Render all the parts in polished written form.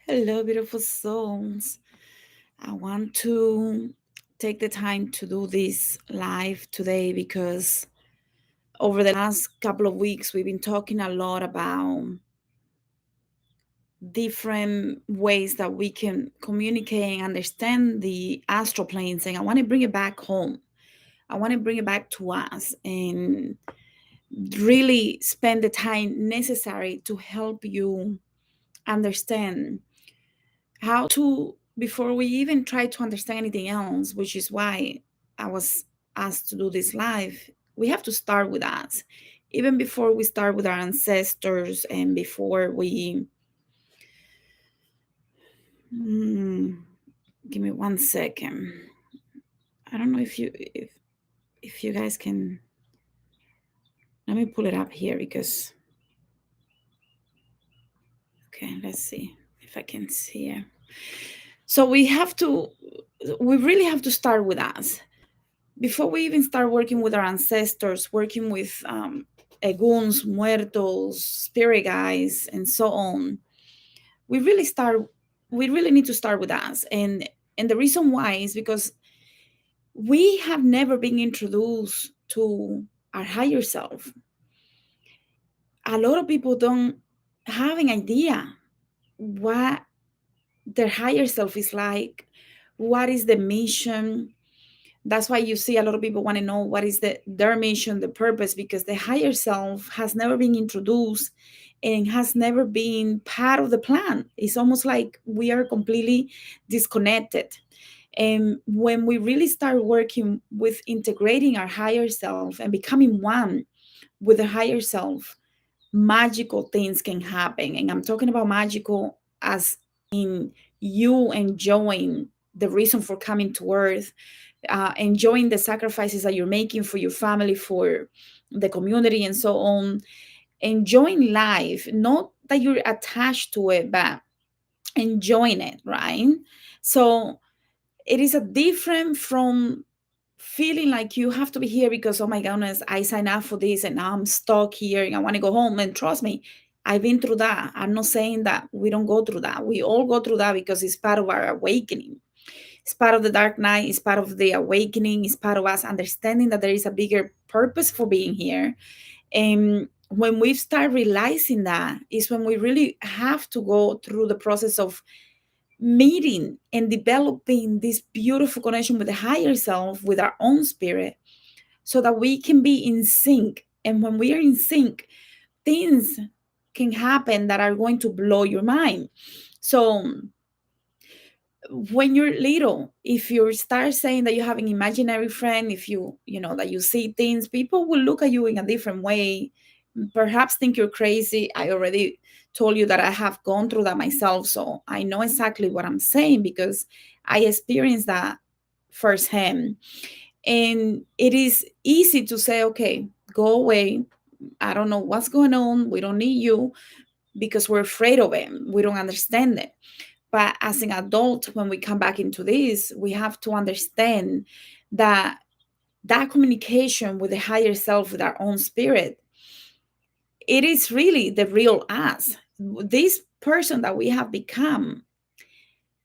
Hello, beautiful souls. I want to take the time to do this live today because over the last couple of weeks, we've been talking a lot about different ways that we can communicate and understand the astral planes. And I want to bring it back home. I want to bring it back to us and really spend the time necessary to help you understand how to before we even try to understand anything else, which is why I was asked to do this live. We have to start with us even before we start with our ancestors and before we mm, give me 1 second. I don't know if you guys can. Let me pull it up here because okay, let's see if I can see it. So we really have to start with us before we even start working with our ancestors, working with eguns, muertos, spirit guides, and so on. We really start. We really need to start with us, and the reason why is because we have never been introduced to our higher self. A lot of people don't have an idea what their higher self is like. What is the mission? That's why you see a lot of people want to know what is their mission, the purpose, because the higher self has never been introduced and has never been part of the plan. It's almost like we are completely disconnected. And when we really start working with integrating our higher self and becoming one with the higher self, magical things can happen. And I'm talking about magical as in you enjoying the reason for coming to earth, enjoying the sacrifices that you're making for your family, for the community, and so on. Enjoying life, not that you're attached to it, but enjoying it, right? So it is a different from feeling like you have to be here because oh my goodness, I signed up for this and now I'm stuck here and I want to go home. And trust me, I've been through that. I'm not saying that we don't go through that. We all go through that because it's part of our awakening. It's part of the dark night, it's part of the awakening, it's part of us understanding that there is a bigger purpose for being here. And when we start realizing that is when we really have to go through the process of meeting and developing this beautiful connection with the higher self, with our own spirit, so that we can be in sync. And when we are in sync, things can happen that are going to blow your mind. So when you're little, if you start saying that you have an imaginary friend, if you know that you see things, people will look at you in a different way, perhaps think you're crazy. I already told you that I have gone through that myself, so I know exactly what I'm saying because I experienced that firsthand. And it is easy to say, okay, go away, I don't know what's going on, we don't need you, because we're afraid of it, we don't understand it. But as an adult, when we come back into this, we have to understand that that communication with the higher self, with our own spirit, it is really the real us. This person that we have become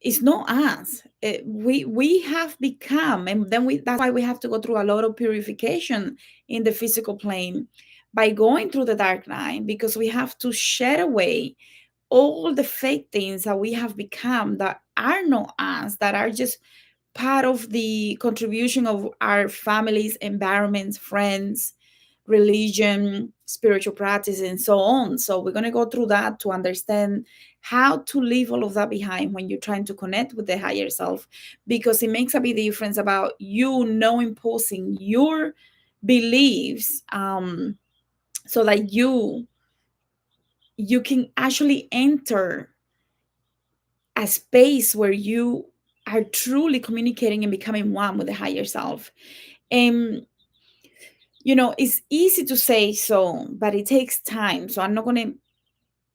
is not us. We have become, and then we that's why we have to go through a lot of purification in the physical plane by going through the dark night, because we have to shed away all the fake things that we have become that are not us, that are just part of the contribution of our families, environments, friends, religion, spiritual practice, and so on. So we're going to go through that to understand how to leave all of that behind when you're trying to connect with the higher self, because it makes a big difference about you not imposing your beliefs, so that you can actually enter a space where you are truly communicating and becoming one with the higher self. And it's easy to say so, but it takes time. So I'm not going to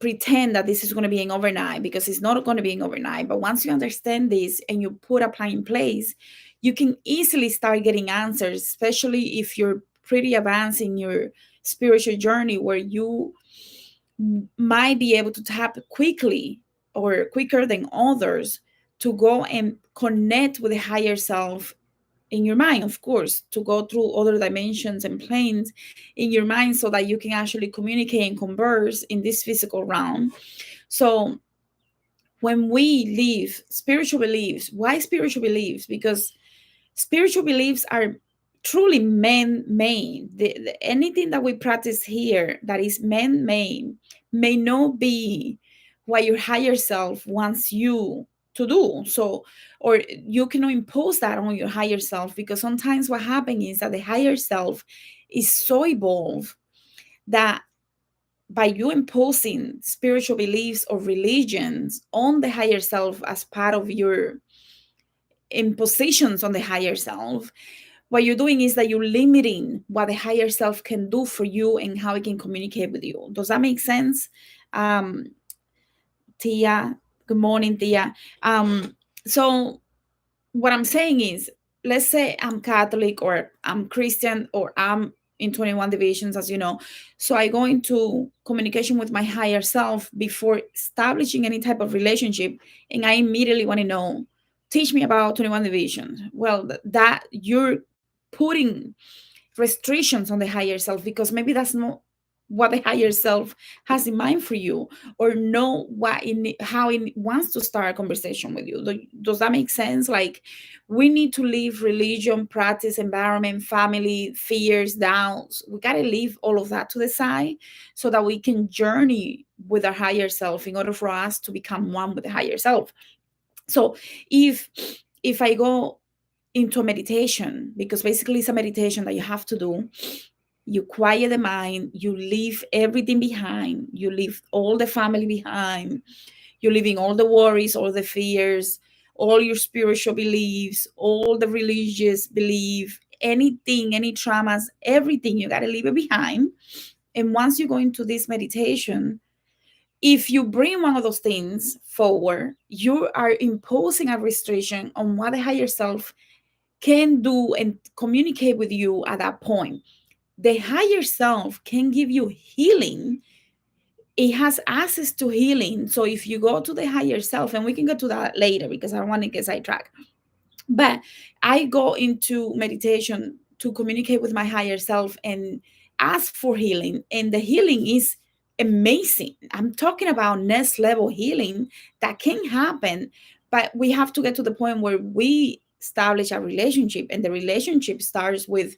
pretend that this is going to be an overnight, because it's not going to be an overnight. But once you understand this and you put a plan in place, you can easily start getting answers, especially if you're pretty advanced in your spiritual journey, where you might be able to tap quickly or quicker than others to go and connect with the higher self in your mind, of course, to go through other dimensions and planes in your mind so that you can actually communicate and converse in this physical realm. So when we live spiritual beliefs, why spiritual beliefs? Because spiritual beliefs are truly man-made. Anything that we practice here that is man-made may not be what your higher self wants you to do. So, or you cannot impose that on your higher self, because sometimes what happens is that the higher self is so evolved that by you imposing spiritual beliefs or religions on the higher self as part of your impositions on the higher self, what you're doing is that you're limiting what the higher self can do for you and how it can communicate with you. Does that make sense? um Tia, good morning, Tia. So what I'm saying is, let's say I'm Catholic or I'm Christian or I'm in 21 divisions, as you know. So I go into communication with my higher self before establishing any type of relationship, and I immediately want to know, teach me about 21 divisions. Well, that you're putting restrictions on the higher self, because maybe that's not what the higher self has in mind for you, or know how it wants to start a conversation with you. Does that make sense? Like, we need to leave religion, practice, environment, family, fears, doubts. We got to leave all of that to the side so that we can journey with our higher self in order for us to become one with the higher self. So if I go into a meditation, because basically it's a meditation that you have to do, you quiet the mind, you leave everything behind, you leave all the family behind, you're leaving all the worries, all the fears, all your spiritual beliefs, all the religious belief, anything, any traumas, everything, you got to leave it behind. And once you go into this meditation, if you bring one of those things forward, you are imposing a restriction on what the higher self can do and communicate with you at that point. The higher self can give you healing. It has access to healing. So if you go to the higher self, and we can go to that later because I don't want to get sidetracked, but I go into meditation to communicate with my higher self and ask for healing. And the healing is amazing. I'm talking about next level healing that can happen, but we have to get to the point where we establish a relationship, and the relationship starts with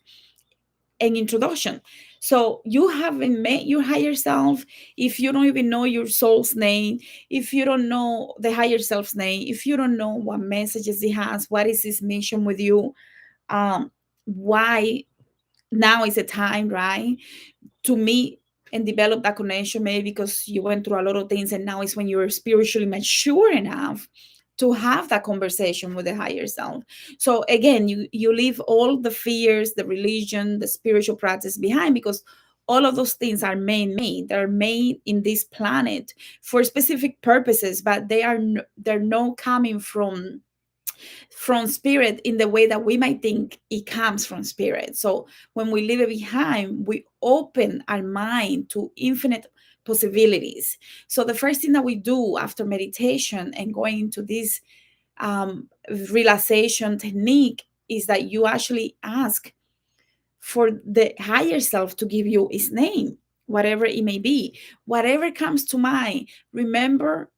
an introduction. So you haven't met your higher self. If you don't even know your soul's name, if you don't know the higher self's name, if you don't know what messages he has, what is his mission with you, why now is the time, right, to meet and develop that connection, maybe because you went through a lot of things and now is when you're spiritually mature enough to have that conversation with the higher self. So again, you leave all the fears, the religion, the spiritual practice behind, because all of those things are man-made. They're made in this planet for specific purposes, but they're not coming from spirit in the way that we might think it comes from spirit. So when we leave it behind, we open our mind to infinite possibilities. So the first thing that we do after meditation and going into this relaxation technique is that you actually ask for the higher self to give you its name, whatever it may be, whatever comes to mind. Remember,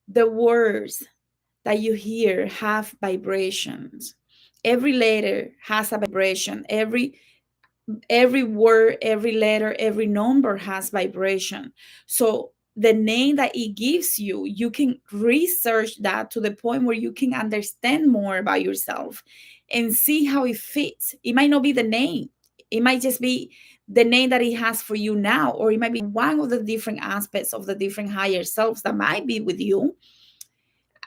the words that you hear have vibrations. Every letter has a vibration. Every word, every letter, every number has vibration. So the name that it gives you, you can research that to the point where you can understand more about yourself and see how it fits. It might not be the name. It might just be the name that it has for you now, or it might be one of the different aspects of the different higher selves that might be with you.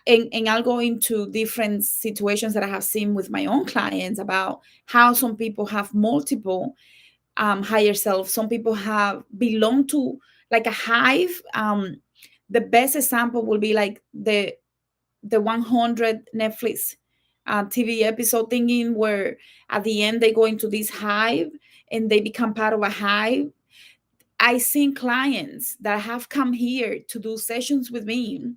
And I'll go into different situations that I have seen with my own clients about how some people have multiple higher self. Some people have belong to like a hive. The best example will be like the 100 Netflix TV episode thinking, where at the end they go into this hive and they become part of a hive. I seen clients that have come here to do sessions with me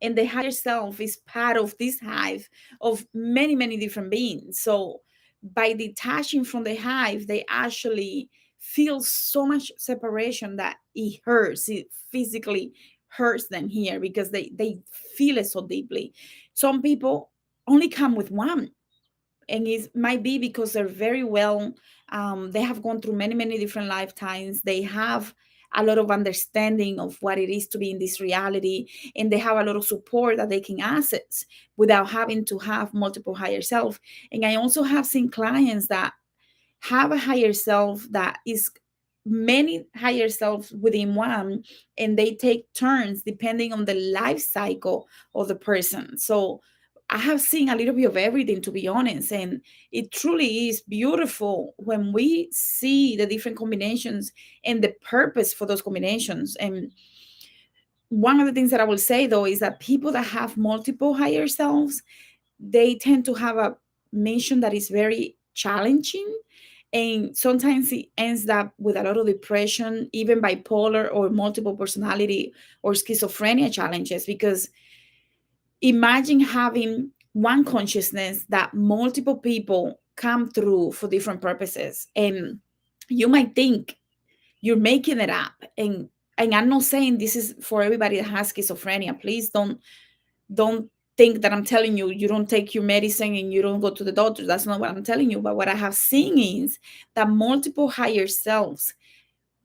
And the higher self is part of this hive of many, many different beings. So by detaching from the hive, they actually feel so much separation that it hurts. It physically hurts them here because they feel it so deeply. Some people only come with one, and it might be because they're very well, they have gone through many, many different lifetimes. They have a lot of understanding of what it is to be in this reality, and they have a lot of support that they can access without having to have multiple higher self. And I also have seen clients that have a higher self that is many higher selves within one, and they take turns depending on the life cycle of the person. So I have seen a little bit of everything, to be honest, and it truly is beautiful when we see the different combinations and the purpose for those combinations. And one of the things that I will say though is that people that have multiple higher selves, they tend to have a mission that is very challenging, and sometimes it ends up with a lot of depression, even bipolar or multiple personality or schizophrenia challenges. Because imagine having one consciousness that multiple people come through for different purposes, and you might think you're making it up. And I'm not saying this is for everybody that has schizophrenia. Please don't think that I'm telling you you don't take your medicine and you don't go to the doctor. That's not what I'm telling you. But what I have seen is that multiple higher selves,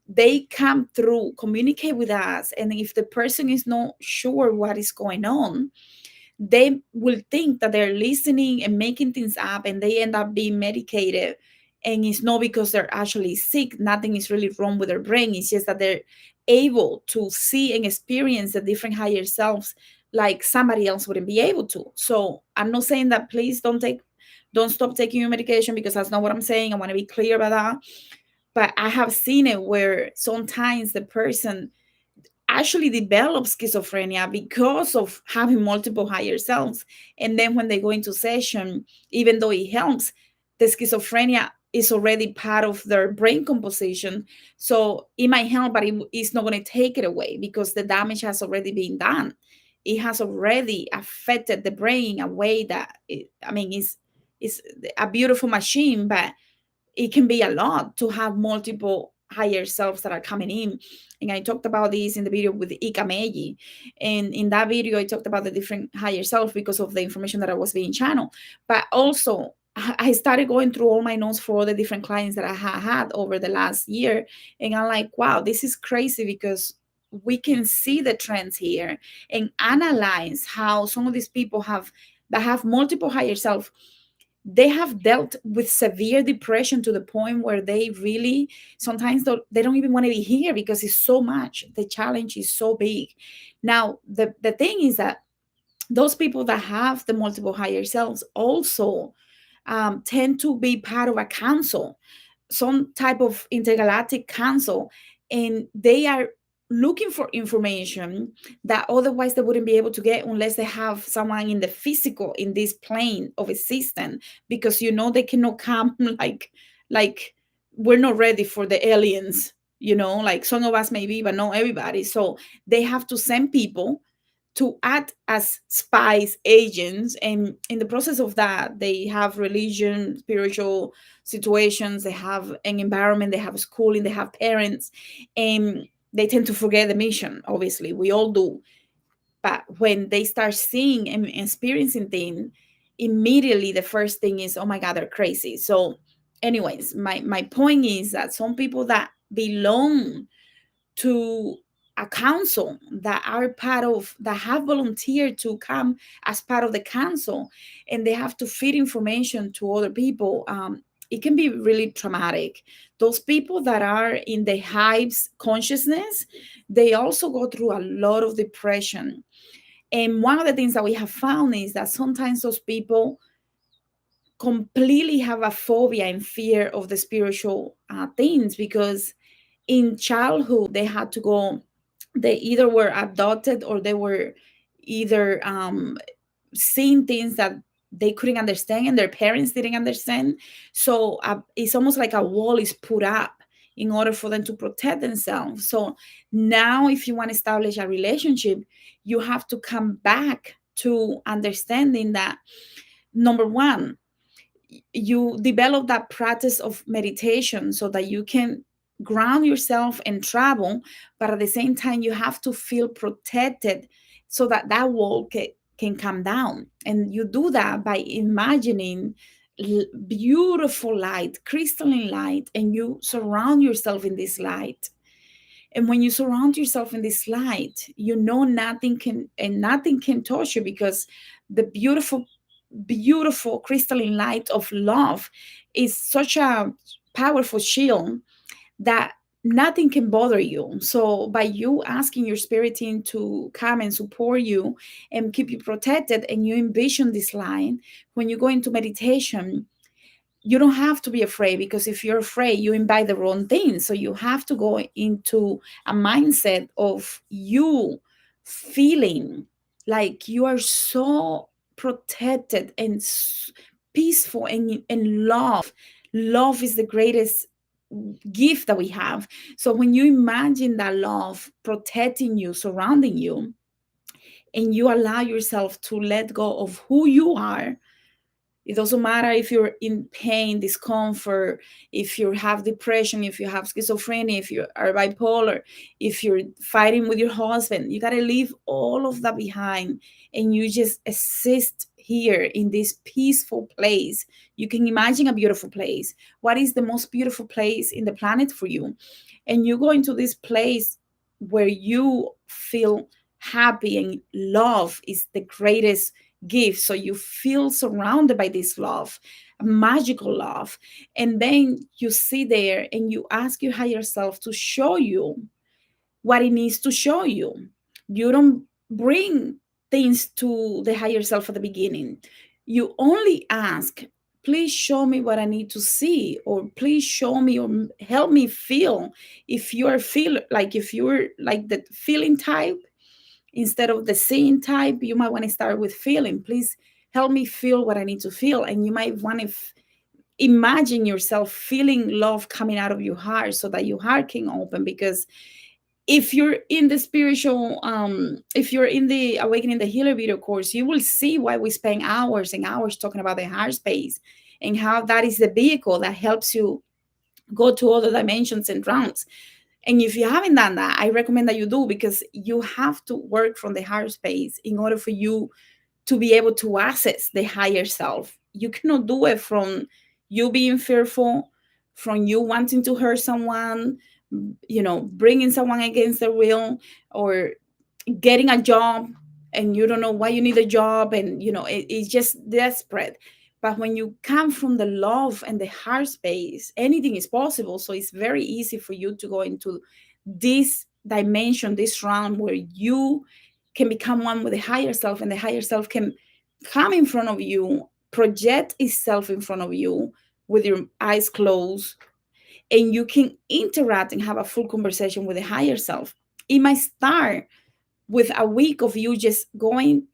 they come through, communicate with us, and if the person is not sure what is going on, they will think that they're listening and making things up, and they end up being medicated. And it's not because they're actually sick. Nothing is really wrong with their brain. It's just that they're able to see and experience the different higher selves like somebody else wouldn't be able to. So I'm not saying that please don't stop taking your medication, because that's not what I'm saying. I want to be clear about that. But I have seen it where sometimes the person actually develop schizophrenia because of having multiple higher selves. And then when they go into session, even though it helps, the schizophrenia is already part of their brain composition. So it might help, but it's not going to take it away because the damage has already been done. It has already affected the brain in a way that, I mean, it's a beautiful machine, but it can be a lot to have multiple higher selves that are coming in. And I talked about this in the video with Ika Meiji. And in that video, I talked about the different higher self because of the information that I was being channeled. But also, I started going through all my notes for all the different clients that I had over the last year. And I'm like, wow, this is crazy, because we can see the trends here and analyze how some of these people that have multiple higher self, they have dealt with severe depression to the point where they really sometimes they don't even want to be here because it's so much, the challenge is so big. Now the thing is that those people that have the multiple higher selves also tend to be part of a council, some type of intergalactic council, and they are looking for information that otherwise they wouldn't be able to get unless they have someone in the physical, in this plane of existence, because they cannot come like we're not ready for the aliens, like some of us maybe, but not everybody. So they have to send people to act as spies, agents, and in the process of that, they have religion, spiritual situations, they have an environment, they have schooling, they have parents, and they tend to forget the mission. Obviously, we all do. But when they start seeing and experiencing things, immediately the first thing is, oh my God, they're crazy. So, anyways, my point is that some people that belong to a council, that are part of, that have volunteered to come as part of the council, and they have to feed information to other people, it can be really traumatic. Those people that are in the hives consciousness, they also go through a lot of depression. And one of the things that we have found is that sometimes those people completely have a phobia and fear of the spiritual things, because in childhood they had to go, they either were adopted or they were either seeing things that they couldn't understand and their parents didn't understand. So it's almost like a wall is put up in order for them to protect themselves. So now, if you want to establish a relationship, you have to come back to understanding that, number one, you develop that practice of meditation so that you can ground yourself and travel, but at the same time you have to feel protected so that that wall can come down. And you do that by imagining beautiful light, crystalline light, and you surround yourself in this light. And when you surround yourself in this light, you know nothing can touch you, because the beautiful crystalline light of love is such a powerful shield that nothing can bother you. So by you asking your spirit team to come and support you and keep you protected, and you envision this line, when you go into meditation, you don't have to be afraid, because if you're afraid, you invite the wrong thing. So you have to go into a mindset of you feeling like you are so protected and peaceful and love is the greatest gift that we have. So when you imagine that love protecting you, surrounding you, and you allow yourself to let go of who you are, it doesn't matter if you're in pain, discomfort, if you have depression, if you have schizophrenia, if you are bipolar, if you're fighting with your husband, you got to leave all of that behind, and you just exist here in this peaceful place. You can imagine a beautiful place. What is the most beautiful place in the planet for you? And you go into this place where you feel happy, and love is the greatest gift. So you feel surrounded by this love, magical love. And then you sit there and you ask your higher self to show you what it needs to show you. You don't bring things to the higher self at the beginning. You only ask, please show me what I need to see, or please show me or help me feel. If you're like the feeling type, instead of the seeing type, you might want to start with feeling. Please help me feel what I need to feel. And you might want to imagine yourself feeling love coming out of your heart, so that your heart can open. Because if you're in the spiritual, if you're in the Awakening the Healer video course, you will see why we spend hours and hours talking about the heart space, and how that is the vehicle that helps you go to other dimensions and realms. And if you haven't done that, I recommend that you do, because you have to work from the higher space in order for you to be able to access the higher self. You cannot do it from you being fearful, from you wanting to hurt someone, bringing someone against their will, or getting a job and you don't know why you need a job, and it's just desperate. But when you come from the love and the heart space, anything is possible. So it's very easy for you to go into this dimension, this realm, where you can become one with the higher self, and the higher self can come in front of you, project itself in front of you with your eyes closed, and you can interact and have a full conversation with the higher self. It might start with a week of you just going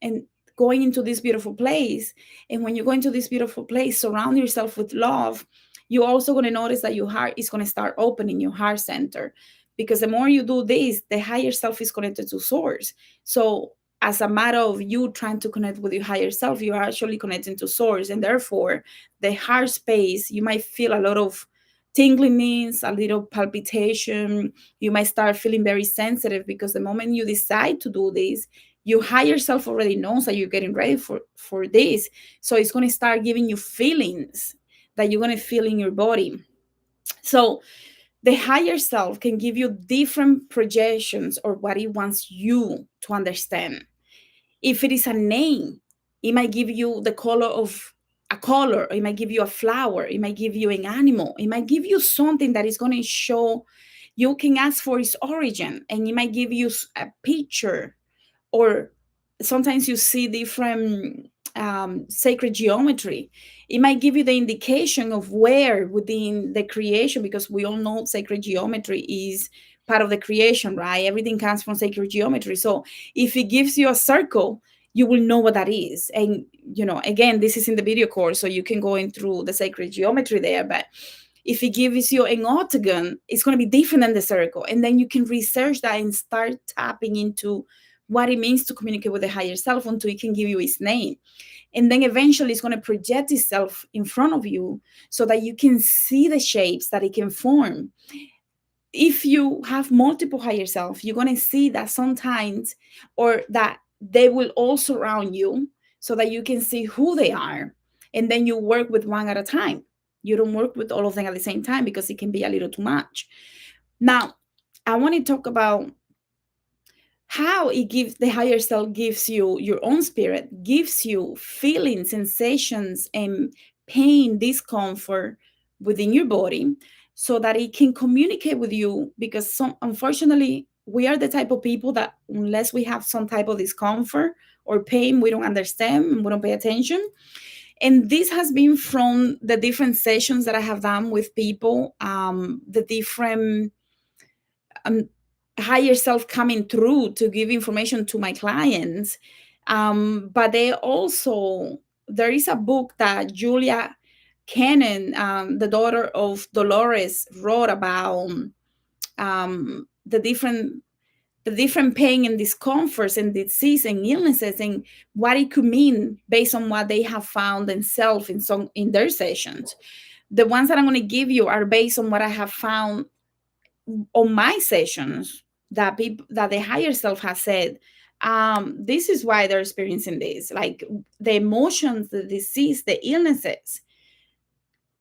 into this beautiful place. And when you go into this beautiful place, surround yourself with love, you're also going to notice that your heart is going to start opening, your heart center. Because the more you do this, the higher self is connected to source. So as a matter of you trying to connect with your higher self, you are actually connecting to source. And therefore, the heart space, you might feel a lot of tingliness, a little palpitation. You might start feeling very sensitive, because the moment you decide to do this, your higher self already knows that you're getting ready for this. So it's going to start giving you feelings that you're going to feel in your body. So the higher self can give you different projections or what it wants you to understand. If it is a name, it might give you the color of a color, it might give you a flower, it might give you an animal, it might give you something that is going to show. You can ask for its origin, and it might give you a picture. Or sometimes you see different sacred geometry. It might give you the indication of where within the creation, because we all know sacred geometry is part of the creation, right? Everything comes from sacred geometry. So if it gives you a circle, you will know what that is. And again, this is in the video course, so you can go in through the sacred geometry there. But If it gives you an octagon, it's going to be different than the circle. And then you can research that and start tapping into what it means to communicate with the higher self until it can give you its name. And then eventually it's going to project itself in front of you so that you can see the shapes that it can form. If you have multiple higher self, you're going to see that sometimes, or that they will all surround you so that you can see who they are. And then you work with one at a time. You don't work with all of them at the same time because it can be a little too much. Now, I want to talk about how it gives, the higher self gives you your own spirit, gives you feelings, sensations, and pain, discomfort within your body, so that it can communicate with you. Because unfortunately, we are the type of people that unless we have some type of discomfort or pain, we don't understand and we don't pay attention. And this has been from the different sessions that I have done with people, the different um, higher self coming through to give information to my clients. But they also, there is a book that Julia Cannon, the daughter of Dolores, wrote about the different pain and discomforts and disease and illnesses, and what it could mean based on what they have found themselves in their sessions. The ones that I'm going to give you are based on what I have found on my sessions, that people, that the higher self has said, this is why they're experiencing this, like the emotions, the disease, the illnesses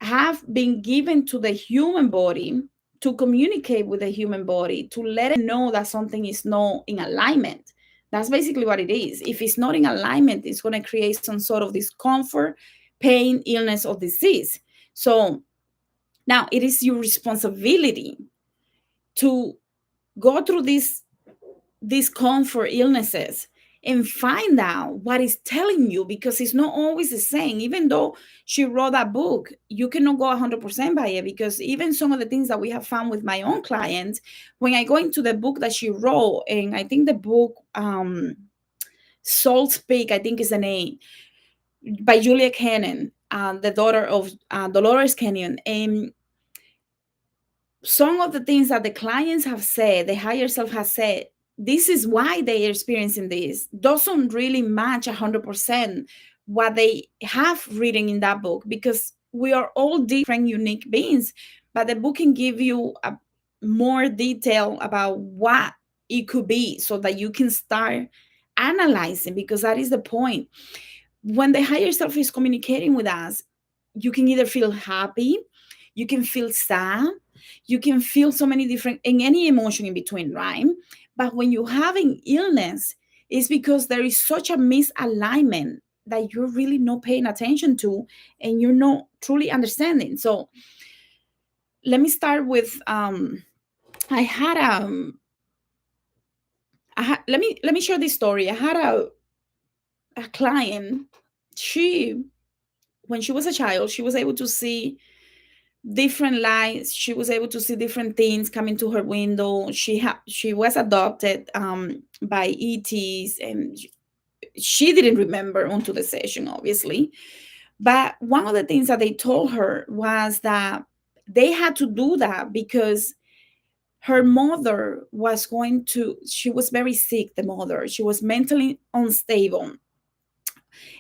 have been given to the human body to communicate with the human body, to let it know that something is not in alignment. That's basically what it is. If it's not in alignment, it's going to create some sort of discomfort, pain, illness, or disease. So now it is your responsibility to go through these comfort illnesses and find out what is telling you, because it's not always the same. Even though she wrote that book, you cannot go 100% by it, because even some of the things that we have found with my own clients, when I go into the book that she wrote, and I think the book, Soul Speak, I think is the name, by Julia Cannon, the daughter of Dolores Cannon. And some of the things that the clients have said, the higher self has said, this is why they are experiencing this, doesn't really match 100% what they have written in that book, because we are all different, unique beings. But the book can give you a more detail about what it could be, so that you can start analyzing, because that is the point. When the higher self is communicating with us, you can either feel happy, you can feel sad, you can feel so many different, and any emotion in between, right? But when you have an illness, it's because there is such a misalignment that you're really not paying attention to, and you're not truly understanding. So let me start with I had let me share this story. I had a client. She, when she was a child, she was able to see different lights. She was able to see different things coming to her window. She was adopted by ETs, and she didn't remember onto the session, obviously. But one of the things that they told her was that they had to do that because her mother was going to, she was very sick, the mother. She was mentally unstable.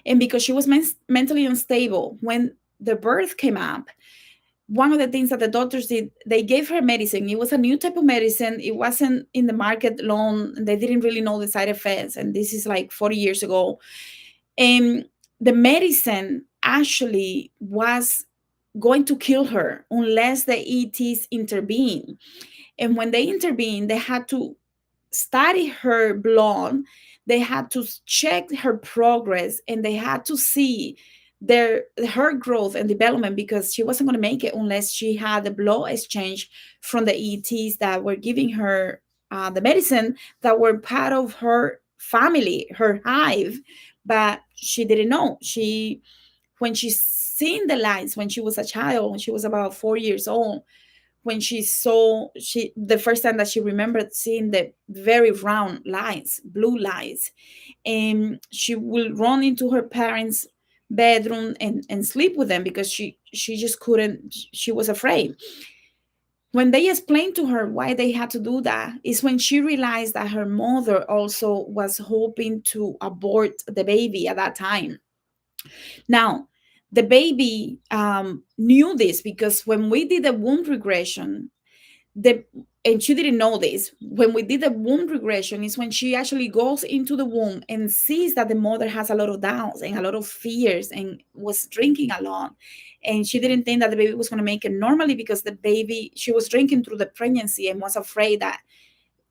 And because she was mentally unstable, when the birth came up, one of the things that the doctors did, they gave her medicine. It was a new type of medicine. It wasn't in the market long. They didn't really know the side effects. And this is like 40 years ago. And the medicine actually was going to kill her unless the ETs intervened. And when they intervened, they had to study her blood, they had to check her progress, and they had to see her growth and development, because she wasn't going to make it unless she had the blood exchange from the ETs that were giving her the medicine, that were part of her family, her hive. But she didn't know. When she seen the lights when she was a child, when she was about 4 years old, when she the first time that she remembered seeing the very round lights, blue lights, and she will run into her parents' bedroom and sleep with them because she just couldn't, she was afraid. When they explained to her why they had to do that is when she realized that her mother also was hoping to abort the baby at that time. Now, the baby knew this because when we did the womb regression, the and she didn't know this. When we did the womb regression, is when she actually goes into the womb and sees that the mother has a lot of doubts and a lot of fears and was drinking a lot. And she didn't think that the baby was going to make it normally because the baby, she was drinking through the pregnancy and was afraid that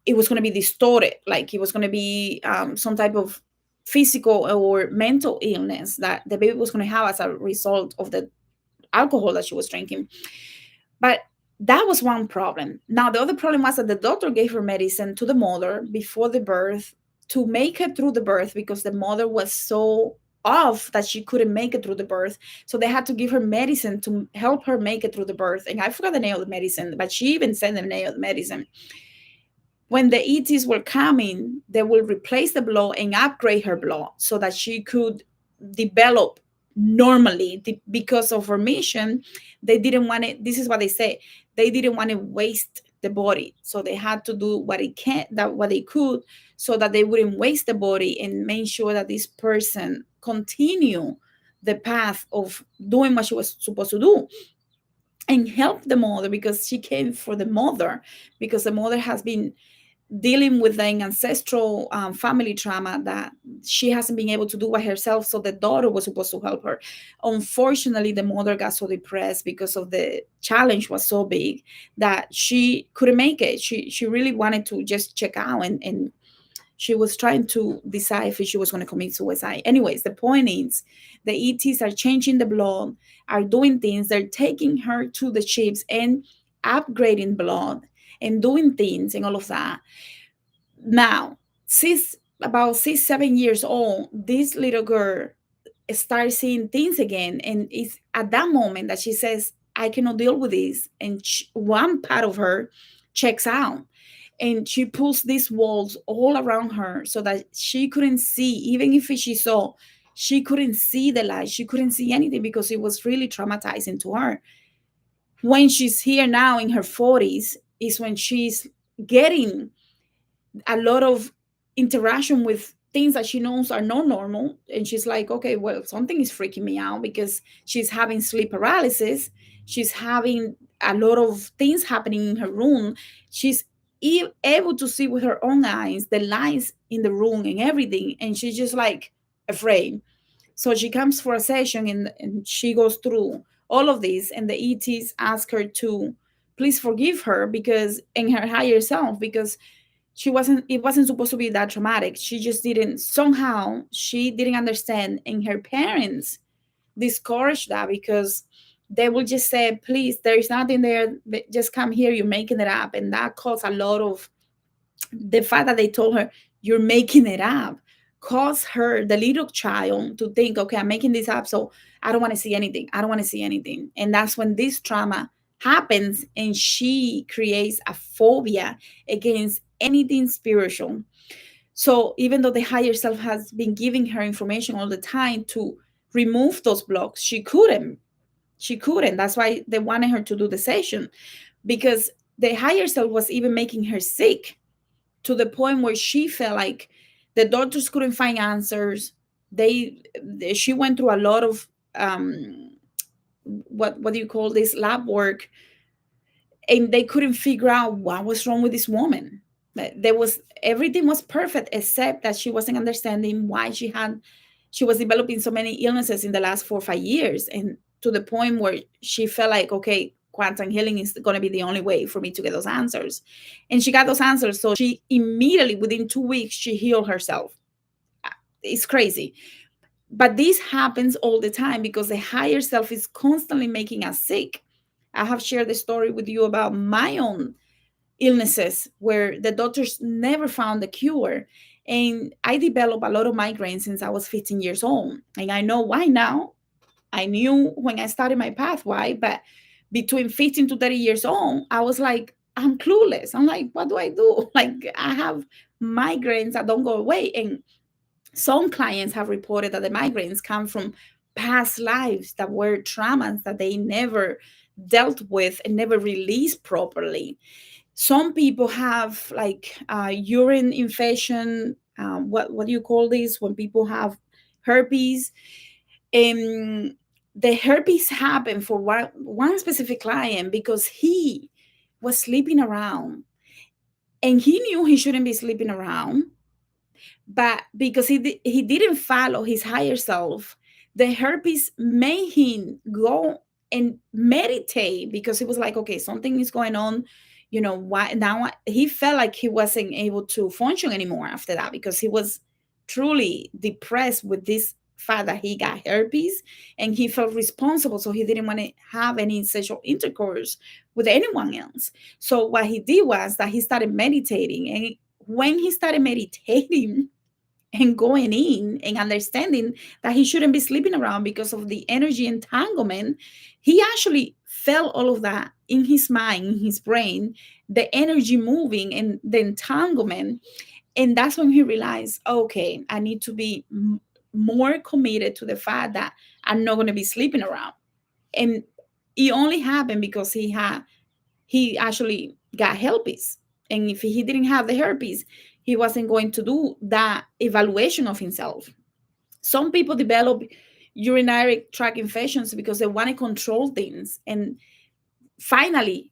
it was going to be distorted, like it was going to be some type of physical or mental illness that the baby was going to have as a result of the alcohol that she was drinking. But that was one problem. Now, the other problem was that the doctor gave her medicine to the mother before the birth to make it through the birth because the mother was so off that she couldn't make it through the birth. So they had to give her medicine to help her make it through the birth. And I forgot the name of the medicine, but she even said the name of the medicine. When the ETs were coming, they will replace the blood and upgrade her blood so that she could develop normally because of her mission. They didn't want it. This is what they say. They didn't want to waste the body. So they had to do what they could so that they wouldn't waste the body and make sure that this person continue the path of doing what she was supposed to do and help the mother because she came for the mother because the mother has been dealing with an ancestral family trauma that she hasn't been able to do by herself. So the daughter was supposed to help her. Unfortunately, the mother got so depressed because of the challenge was so big that she couldn't make it. She really wanted to just check out and she was trying to decide if she was going to commit suicide. Anyways, the point is the ETs are changing the blood, are doing things. They're taking her to the ships and upgrading blood and doing things and all of that. Now, she's about 6, 7 years old. This little girl starts seeing things again. And it's at that moment that she says, I cannot deal with this. And one part of her checks out and she pulls these walls all around her so that she couldn't see, even if she saw, she couldn't see the light. She couldn't see anything because it was really traumatizing to her. When she's here now in her 40s, is when she's getting a lot of interaction with things that she knows are not normal. And she's like, okay, well, something is freaking me out because she's having sleep paralysis. She's having a lot of things happening in her room. She's able to see with her own eyes the lights in the room and everything. And she's just like afraid. So she comes for a session and she goes through all of this. And the ETs ask her to please forgive her because in her higher self, because it wasn't supposed to be that traumatic. She just didn't, somehow she didn't understand, and her parents discouraged that because they will just say, please, there is nothing there, just come here, you're making it up. And that caused a lot of, the fact that they told her you're making it up caused her, the little child, to think, okay, I'm making this up, so I don't want to see anything, I don't want to see anything. And that's when this trauma happens and she creates a phobia against anything spiritual. So even though the higher self has been giving her information all the time to remove those blocks, she couldn't. That's why they wanted her to do the session, because the higher self was even making her sick to the point where she felt like the doctors couldn't find answers. She went through a lot of what do you call this, lab work, and they couldn't figure out what was wrong with this woman. There was, everything was perfect except that she wasn't understanding why she was developing so many illnesses in the last 4 or 5 years, and to the point where she felt like, okay, quantum healing is going to be the only way for me to get those answers. And she got those answers, so she immediately, within 2 weeks, she healed herself. It's crazy. But this happens all the time because the higher self is constantly making us sick. I have shared the story with you about my own illnesses where the doctors never found the cure. And I developed a lot of migraines since I was 15 years old. And I know why now. I knew when I started my path why, but between 15 to 30 years old, I was like, I'm clueless. I'm like, what do I do? Like, I have migraines that don't go away. And some clients have reported that the migraines come from past lives that were traumas that they never dealt with and never released properly. Some people have like urine infection. What do you call this when people have herpes? um, the herpes happened for one specific client because he was sleeping around, and he knew he shouldn't be sleeping around, but because he didn't follow his higher self, the herpes made him go and meditate, because he was like, okay, something is going on. Why now? He felt like he wasn't able to function anymore after that, because he was truly depressed with this fact that he got herpes, and he felt responsible, so he didn't want to have any sexual intercourse with anyone else. So what he did was that he started meditating, and when he started meditating and going in and understanding that he shouldn't be sleeping around because of the energy entanglement, he actually felt all of that in his mind, in his brain, the energy moving and the entanglement. And that's when he realized, okay, I need to be more committed to the fact that I'm not going to be sleeping around. And it only happened because he actually got herpes. And if he didn't have the herpes, he wasn't going to do that evaluation of himself. Some people develop urinary tract infections because they want to control things. And finally,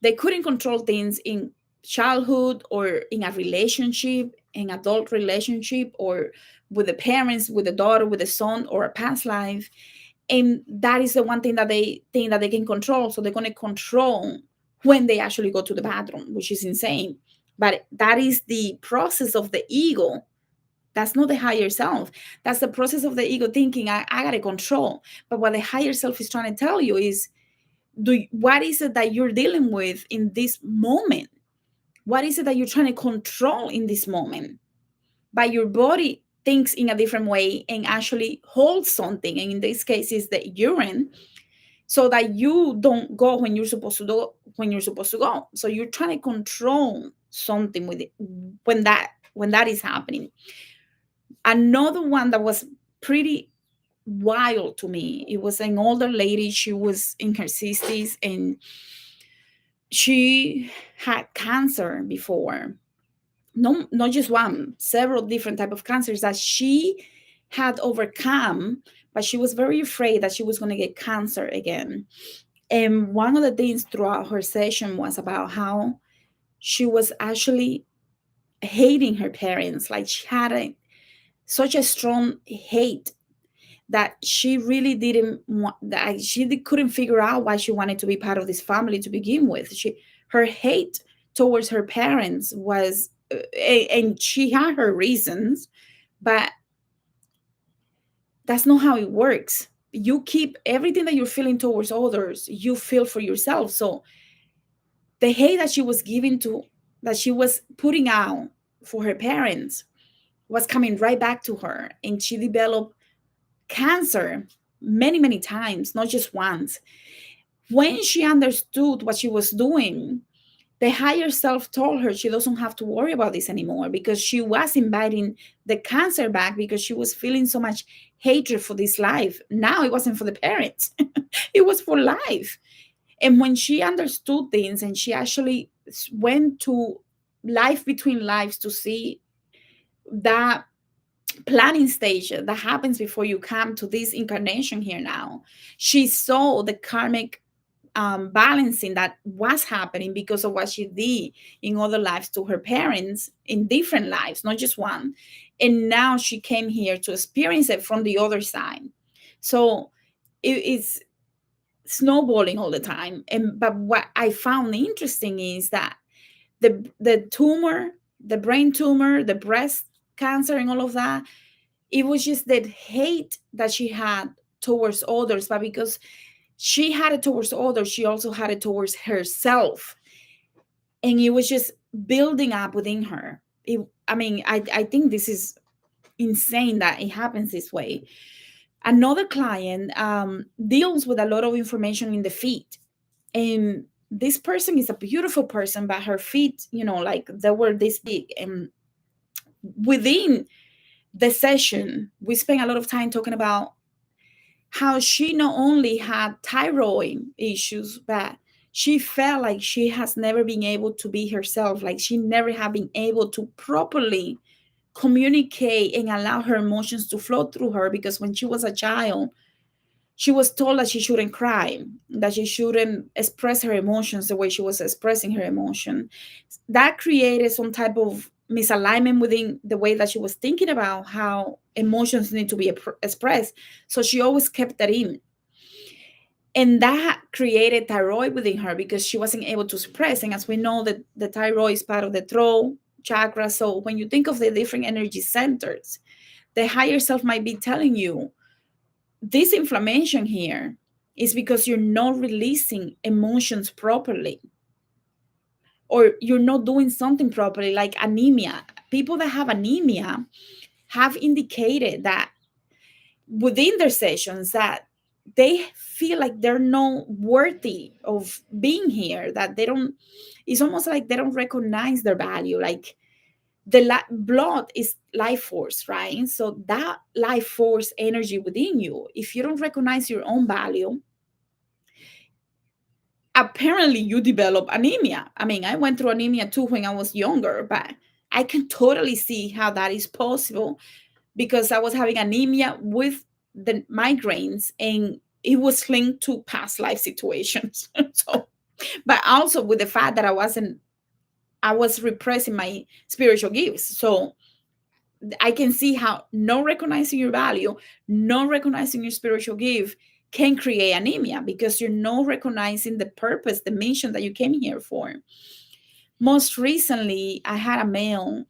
they couldn't control things in childhood or in a relationship, in adult relationship, or with the parents, with the daughter, with the son, or a past life. And that is the one thing that they think that they can control, so they're going to control when they actually go to the bathroom, which is insane. But that is the process of the ego. That's not the higher self. That's the process of the ego thinking, I gotta control. But what the higher self is trying to tell you is, what is it that you're dealing with in this moment? What is it that you're trying to control in this moment? But your body thinks in a different way and actually holds something, and in this case is the urine, so that you don't go when you're supposed to go, so you're trying to control something with it when that is happening. Another one that was pretty wild to me, it was an older lady. She was in her 60s, and she had cancer before. No, not just one, several different type of cancers that she had overcome, but she was very afraid that she was going to get cancer again. And one of the things throughout her session was about how she was actually hating her parents. Like, she had such a strong hate that she really didn't want, that couldn't figure out why she wanted to be part of this family to begin with. Her hate towards her parents was, and she had her reasons, but that's not how it works. You keep everything that you're feeling towards others, you feel for yourself. So the hate that she was giving to, that she was putting out for her parents, was coming right back to her, and she developed cancer many, many times, not just once. When she understood what she was doing, the higher self told her she doesn't have to worry about this anymore, because she was inviting the cancer back, because she was feeling so much hatred for this life. Now it wasn't for the parents, it was for life. And when she understood things, and she actually went to life between lives to see that planning stage that happens before you come to this incarnation here now, she saw the karmic balancing that was happening because of what she did in other lives to her parents, in different lives, not just one. And now she came here to experience it from the other side. So it's snowballing all the time. And but what I found interesting is that the tumor, the brain tumor, the breast cancer, and all of that, it was just that hate that she had towards others. But because she had it towards others, she also had it towards herself. And it was just building up within her. I think this is insane that it happens this way. Another client deals with a lot of information in the feet. And this person is a beautiful person, but her feet, like they were this big. And within the session, we spent a lot of time talking about how she not only had thyroid issues, but she felt like she has never been able to be herself, like she never have been able to properly communicate and allow her emotions to flow through her, because when she was a child, she was told that she shouldn't cry, that she shouldn't express her emotions the way she was expressing her emotion. That created some type of misalignment within the way that she was thinking about how emotions need to be expressed. So she always kept that in. And that created thyroid within her because she wasn't able to express. And as we know, that the thyroid is part of the throat chakra. So when you think of the different energy centers, the higher self might be telling you this inflammation here is because you're not releasing emotions properly, or you're not doing something properly, like anemia. People that have anemia have indicated that within their sessions that they feel like they're not worthy of being here, that they don't, it's almost like they don't recognize their value. Like the blood is life force, right? So that life force energy within you, if you don't recognize your own value, apparently you develop anemia. I mean, I went through anemia too when I was younger, but I can totally see how that is possible, because I was having anemia with the migraines, and it was linked to past life situations. So, but also with the fact that I was repressing my spiritual gifts. So I can see how not recognizing your value, not recognizing your spiritual gift can create anemia, because you're not recognizing the purpose, the mission that you came here for. Most recently, I had a male,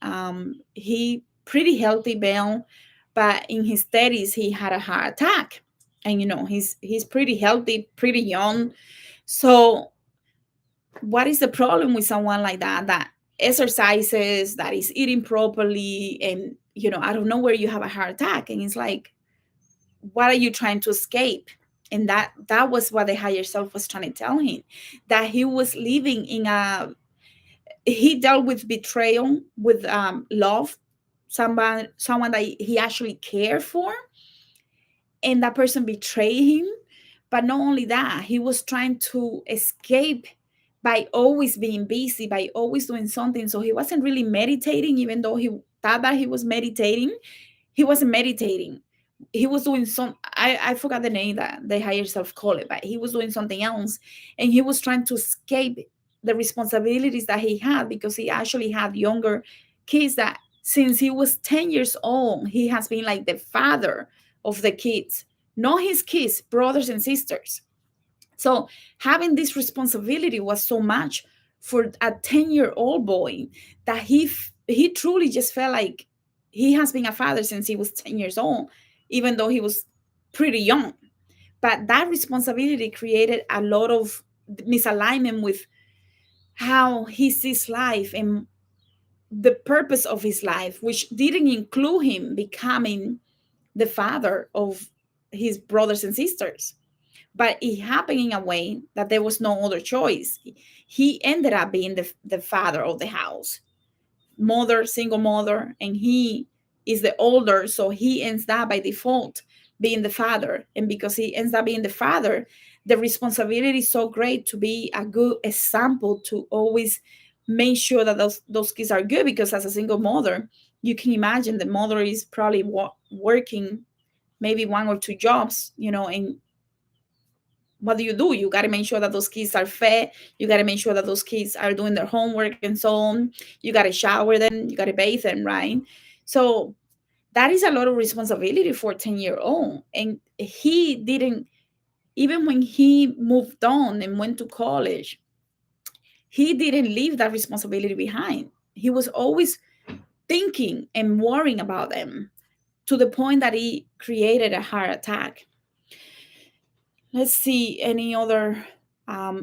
he pretty healthy male, but in his 30s, he had a heart attack. And he's pretty healthy, pretty young. So what is the problem with someone like that, that exercises, that is eating properly, and I don't know where you have a heart attack? And it's like, what are you trying to escape? And that was what the higher self was trying to tell him, that he was living in a, he dealt with betrayal, with love, someone that he actually cared for, and that person betrayed him. But not only that, he was trying to escape by always being busy, by always doing something. So he wasn't really meditating, even though he thought that he was meditating. He wasn't meditating. He was doing I forgot the name that the higher self call it, but he was doing something else. And he was trying to escape the responsibilities that he had, because he actually had younger kids that since he was 10 years old, he has been like the father of the kids, not his kids, brothers and sisters. So having this responsibility was so much for a 10-year-old boy, that he truly just felt like he has been a father since he was 10 years old, even though he was pretty young. But that responsibility created a lot of misalignment with how he sees life and the purpose of his life, which didn't include him becoming the father of his brothers and sisters. But it happened in a way that there was no other choice. He ended up being the father of the house, mother, single mother, and he is the older. So he ends up by default being the father. And because he ends up being the father, the responsibility is so great to be a good example, to always make sure that those kids are good. Because as a single mother, you can imagine the mother is probably working maybe one or two jobs, and what do? You got to make sure that those kids are fed. You got to make sure that those kids are doing their homework and so on. You got to shower them. You got to bathe them, right? So that is a lot of responsibility for a 10-year-old. And he didn't, even when he moved on and went to college, he didn't leave that responsibility behind. He was always thinking and worrying about them, to the point that he created a heart attack. Let's see any other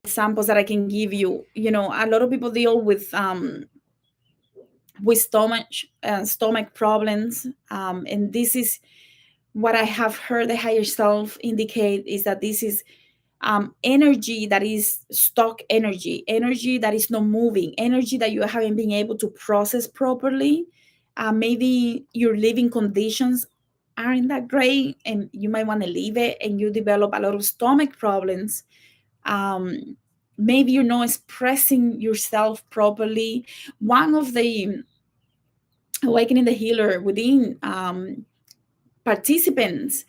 examples that I can give you. A lot of people deal with stomach problems, and this is what I have heard the higher self indicate, is that this is energy that is stuck, energy that is not moving, energy that you haven't been able to process properly. Maybe your living conditions aren't that great, and you might want to leave it, and you develop a lot of stomach problems. um, Maybe you're not expressing yourself properly. One of the Awakening the Healer within participants,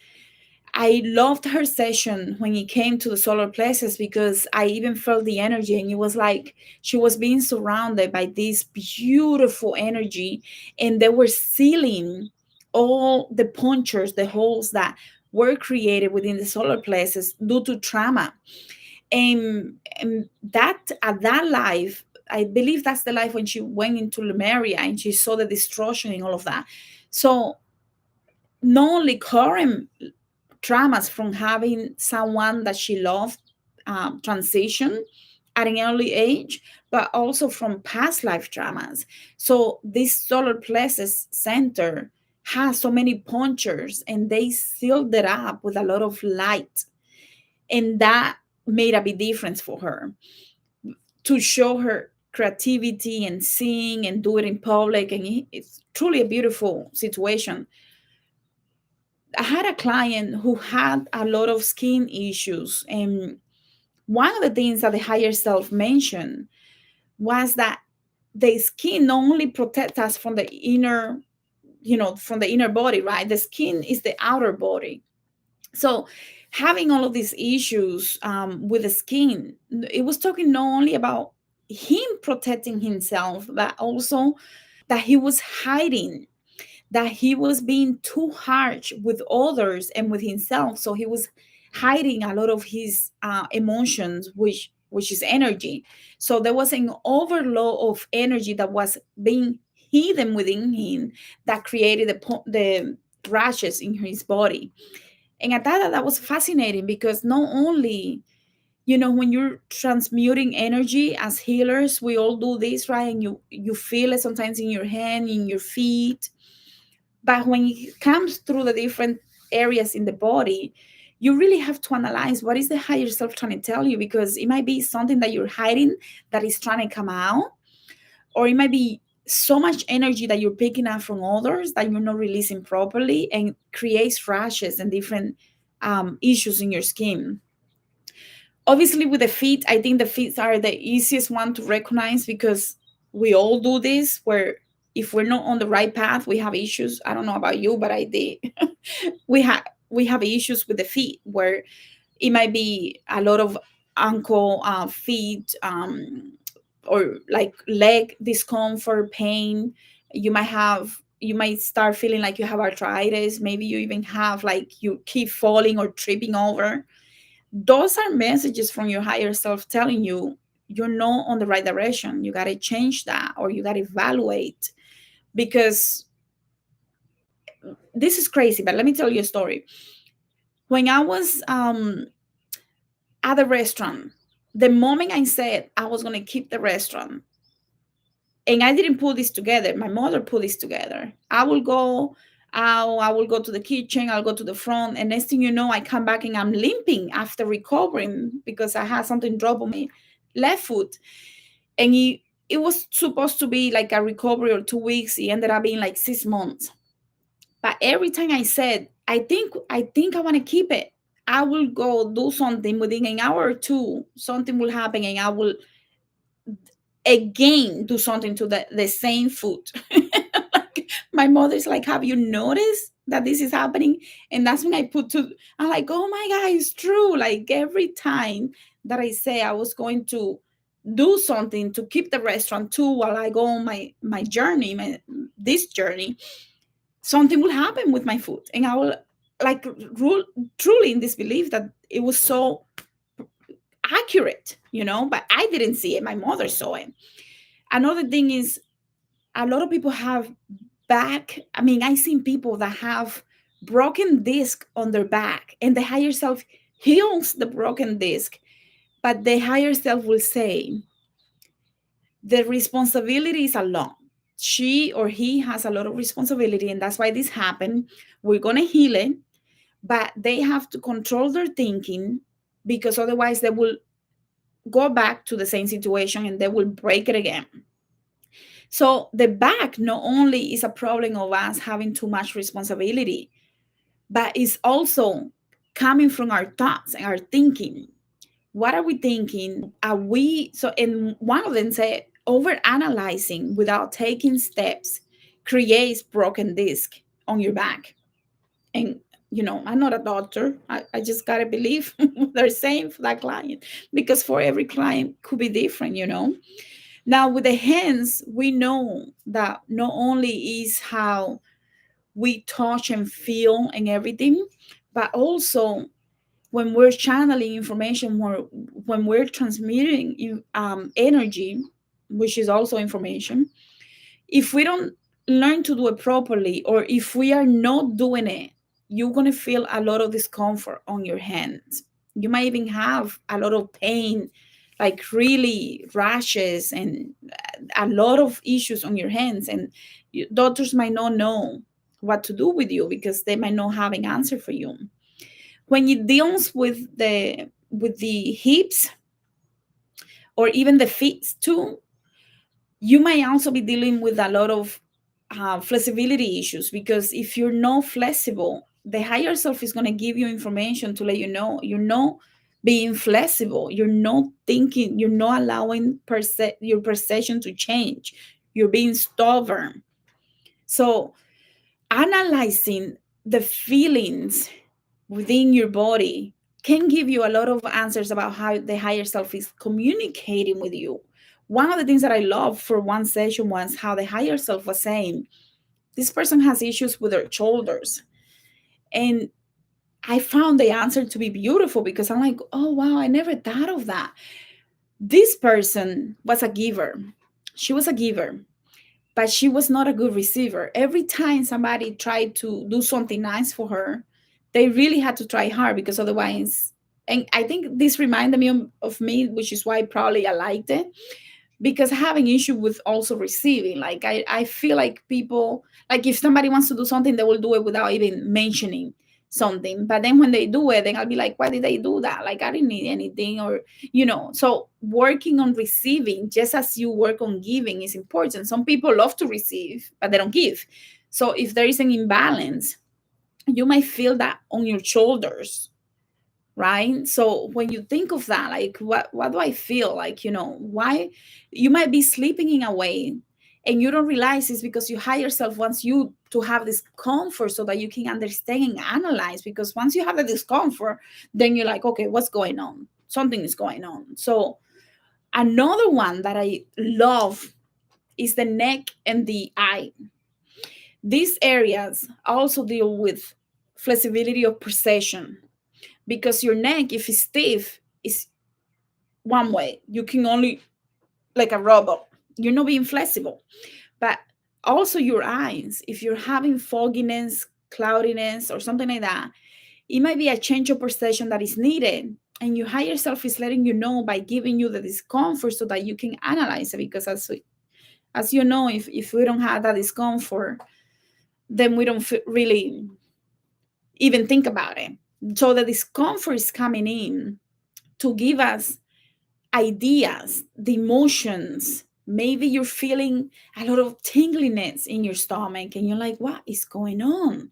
I loved her session when it came to the solar plexus, because I even felt the energy, and it was like she was being surrounded by this beautiful energy, and they were sealing all the punctures, the holes that were created within the solar plexus due to trauma. And that, at that life, I believe that's the life when she went into Lemuria and she saw the destruction and all of that. So not only current traumas from having someone that she loved transition at an early age, but also from past life traumas. So this solar plexus center has so many punctures, and they sealed it up with a lot of light, and that made a big difference for her to show her creativity and sing and do it in public. And it's truly a beautiful situation. I had a client who had a lot of skin issues, and one of the things that the higher self mentioned was that the skin not only protects us from the inner, from the inner body, right? The skin is the outer body. So having all of these issues with the skin, it was talking not only about him protecting himself, but also that he was hiding, that he was being too harsh with others and with himself. So he was hiding a lot of his emotions, which is energy. So there was an overload of energy that was being hidden within him, that created the rashes in his body. And I thought that was fascinating, because not only, when you're transmuting energy as healers, we all do this, right? And you feel it sometimes in your hand, in your feet. But when it comes through the different areas in the body, you really have to analyze what is the higher self trying to tell you, because it might be something that you're hiding that is trying to come out, or it might be so much energy that you're picking up from others that you're not releasing properly, and creates rashes and different issues in your skin. Obviously, with the feet, I think the feet are the easiest one to recognize, because we all do this, where if we're not on the right path, we have issues. I don't know about you, but I did. We have issues with the feet, where it might be a lot of ankle, feet, or like leg discomfort, pain. You might start feeling like you have arthritis. Maybe you even have, like, you keep falling or tripping over. Those are messages from your higher self telling you you're not on the right direction. You got to change that, or you got to evaluate. Because this is crazy, but let me tell you a story. When I was at the restaurant, the moment I said I was going to keep the restaurant, and I didn't put this together, my mother put this together. I will go out, I will go to the kitchen, I'll go to the front, and next thing you know, I come back and I'm limping after recovering, because I had something drop on my left foot. And it was supposed to be like a recovery or 2 weeks. It ended up being like 6 months. But every time I said, I think I want to keep it, I will go do something within an hour or two, something will happen, and I will again do something to the same foot. Like, my mother's like, have you noticed that this is happening? And that's when I'm like, oh my God, it's true. Like, every time that I say I was going to do something to keep the restaurant too, while I go on my journey, this journey, something will happen with my foot. And I will, like, rule truly in this belief that it was so accurate, but I didn't see it. My mother saw it. Another thing is, a lot of people have back. I mean, I've seen people that have broken disc on their back, and the higher self heals the broken disc. But the higher self will say the responsibility is a lot. She or he has a lot of responsibility, and that's why this happened. We're going to heal it, but they have to control their thinking, because otherwise they will go back to the same situation and they will break it again. So the back not only is a problem of us having too much responsibility, but it's also coming from our thoughts and our thinking. What are we thinking? Are we so? And one of them said, over analyzing without taking steps creates broken disc on your back. And I'm not a doctor. I just gotta believe what they're saying for that client, because for every client could be different. Now with the hands, we know that not only is how we touch and feel and everything, but also when we're channeling information, when we're transmitting energy, which is also information. If we don't learn to do it properly, or if we are not doing it, you're going to feel a lot of discomfort on your hands. You might even have a lot of pain, like really rashes and a lot of issues on your hands. And doctors might not know what to do with you because they might not have an answer for you. When it deals with the hips or even the feet too, you might also be dealing with a lot of flexibility issues, because if you're not flexible, the higher self is going to give you information to let you know you're not being flexible, you're not thinking, you're not allowing your perception to change, you're being stubborn. So analyzing the feelings within your body can give you a lot of answers about how the higher self is communicating with you. One of the things that I love for one session was how the higher self was saying, this person has issues with their shoulders. And I found the answer to be beautiful, because I'm like, oh, wow, I never thought of that. This person was a giver. She was a giver, but she was not a good receiver. Every time somebody tried to do something nice for her, they really had to try hard, because otherwise, and I think this reminded me of me, which is why probably I liked it, because I have an issue with also receiving. Like I feel like people, like if somebody wants to do something, they will do it without even mentioning something. But then when they do it, then I'll be like, why did they do that? Like I didn't need anything, or. So working on receiving, just as you work on giving, is important. Some people love to receive, but they don't give. So if there is an imbalance, you might feel that on your shoulders, right? So when you think of that, like what do I feel like, why you might be sleeping in a way and you don't realize it's because your higher self wants you to have this comfort so that you can understand and analyze. Because once you have the discomfort, then you're like, okay, what's going on? Something is going on. So another one that I love is the neck and the eye. These areas also deal with flexibility of precision, because your neck, if it's stiff, is one way. You can only, like a robot, you're not being flexible. But also your eyes, if you're having fogginess, cloudiness, or something like that, it might be a change of perception that is needed. And your higher self is letting you know by giving you the discomfort so that you can analyze it. Because as you know, if we don't have that discomfort, then we don't really even think about it. So the discomfort is coming in to give us ideas, the emotions. Maybe you're feeling a lot of tingliness in your stomach and you're like, what is going on?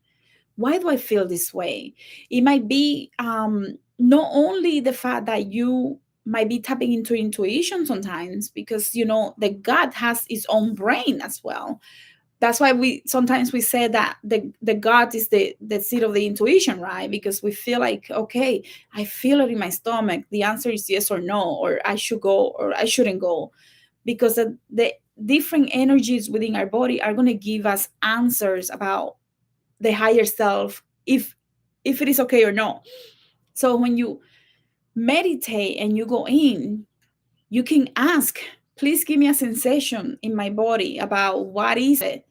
Why do I feel this way? It might be not only the fact that you might be tapping into intuition sometimes, because the gut has its own brain as well. That's why we sometimes we say that the gut is the seat of the intuition, right? Because we feel like, okay, I feel it in my stomach, the answer is yes or no, or I should go or I shouldn't go. Because the different energies within our body are going to give us answers about the higher self, if it is okay or no. So when you meditate and you go in, you can ask, please give me a sensation in my body about what is it.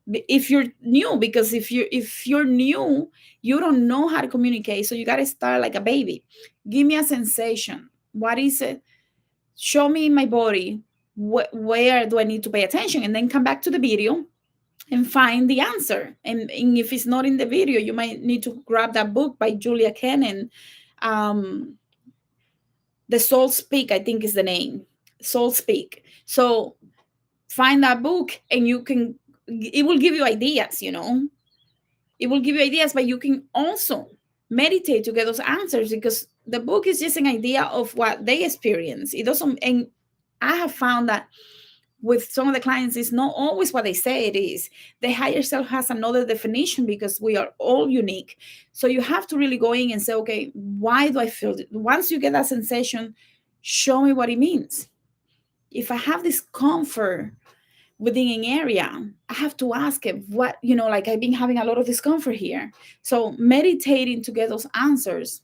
If you're new, because if you're new, you don't know how to communicate, so you got to start like a baby. Give me a sensation. What is it? Show me in my body. Where do I need to pay attention? And then come back to the video and find the answer. And if it's not in the video, you might need to grab that book by Julia Cannon. um the Soul Speak, I think is the name. Soul Speak. So find that book and you can, it will give you ideas. It will give you ideas, but you can also meditate to get those answers, because the book is just an idea of what they experience. It doesn't, and I have found that with some of the clients, it's not always what they say it is. The higher self has another definition, because we are all unique. So you have to really go in and say, okay, why do I feel it? Once you get that sensation, show me what it means. If I have this comfort within an area, I have to ask it, what, like I've been having a lot of discomfort here. So meditating to get those answers.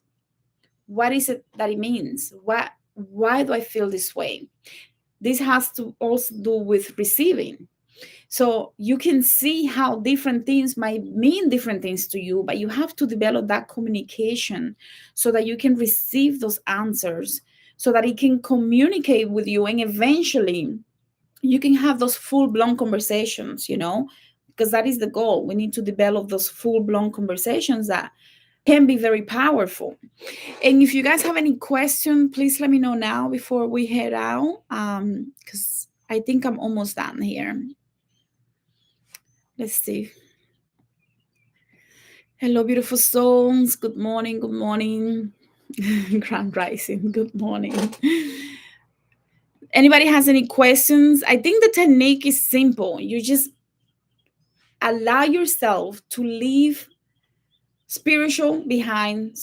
What is it that it means? Why do I feel this way? This has to also do with receiving. So you can see how different things might mean different things to you, but you have to develop that communication so that you can receive those answers, so that it can communicate with you, and eventually you can have those full-blown conversations, because that is the goal. We need to develop those full-blown conversations that can be very powerful. And if you guys have any question, please let me know now before we head out, because I think I'm almost done here. Let's see. Hello, beautiful souls. Good morning. Good morning. Grand rising. Good morning. Anybody has any questions? I think the technique is simple. You just allow yourself to leave spiritual behind,